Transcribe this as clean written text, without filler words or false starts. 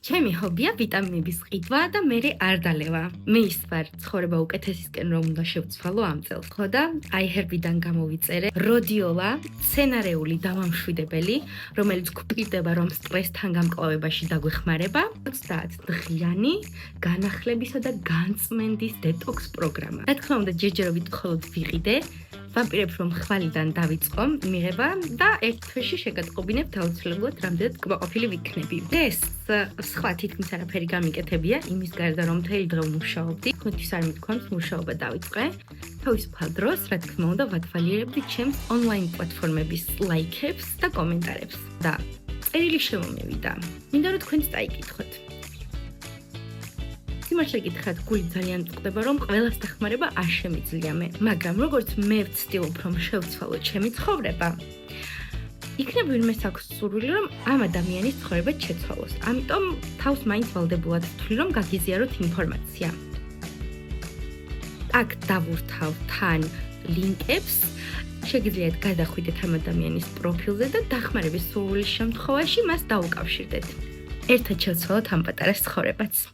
ჩემი ჰობია ვიტამინების ყიდვა და მე არ დალევა. მე ის ვარ ცხოვრება უკეთესისკენ რომ უნდა შევცვალო ამ წელს. ხო და iHerb-დან გამოვიწერე როდიოლა სცენარეული დამამშვიდებელი, რომელიც გვპირდება რომ სტრესთან გამკლავებაში დაგვეხმარება. 30 დღიანი განახლებისა და განწმენდის დეტოქს პროგრამა. რა თქმა უნდა, ჯერჯერობით მხოლოდ ვიყიდე. ვამპირებს რომ ხვალიდან დავიწყო მიღება და ერთ თვეში შეგატყობინებ დაუცილებლად რამდენად კმაყოფილი ვიქნები. ეს სხვა თითქმის არაფერი გამიკეთებია, იმის გარდა რომ მთელი დღე ვმუშაობდი. ხუთის არ მithქვამს მუშაობა დავიწყე. თავისუფალ დროს, რა თქმა უნდა, ვათვალიერებდი ჩემს ონლაინ პლატფორმების ლაიქებს და კომენტარებს და წერილი შემომევიდა. მინდა რომ თქვენც დაიკითხოთ. სიმართლე გითხრათ, გული ძალიან მწყდება, რომ ყველას დახმარება არ შემიძლია მე, მაგრამ როგორც მე ვცდილობ, რომ შევცვალო ჩემი ცხოვრება, იქნებ ვინმეს აქვს სურვილი, რომ ამ ადამიანის ცხოვრება შეცვალოს. ამიტომ თავს მაინც ვალდებულად ვთვლი, რომ გაგიზიაროთ ინფორმაცია. აქ დავურთავ თან ლინკებს, შეგიძლიათ გადახვიდეთ ამ ადამიანის პროფილზე და დახმარების სურვილის შემთხვევაში მას დაუკავშირდეთ. ერთად შევცვალოთ ამ პატარა ცხოვრებაც.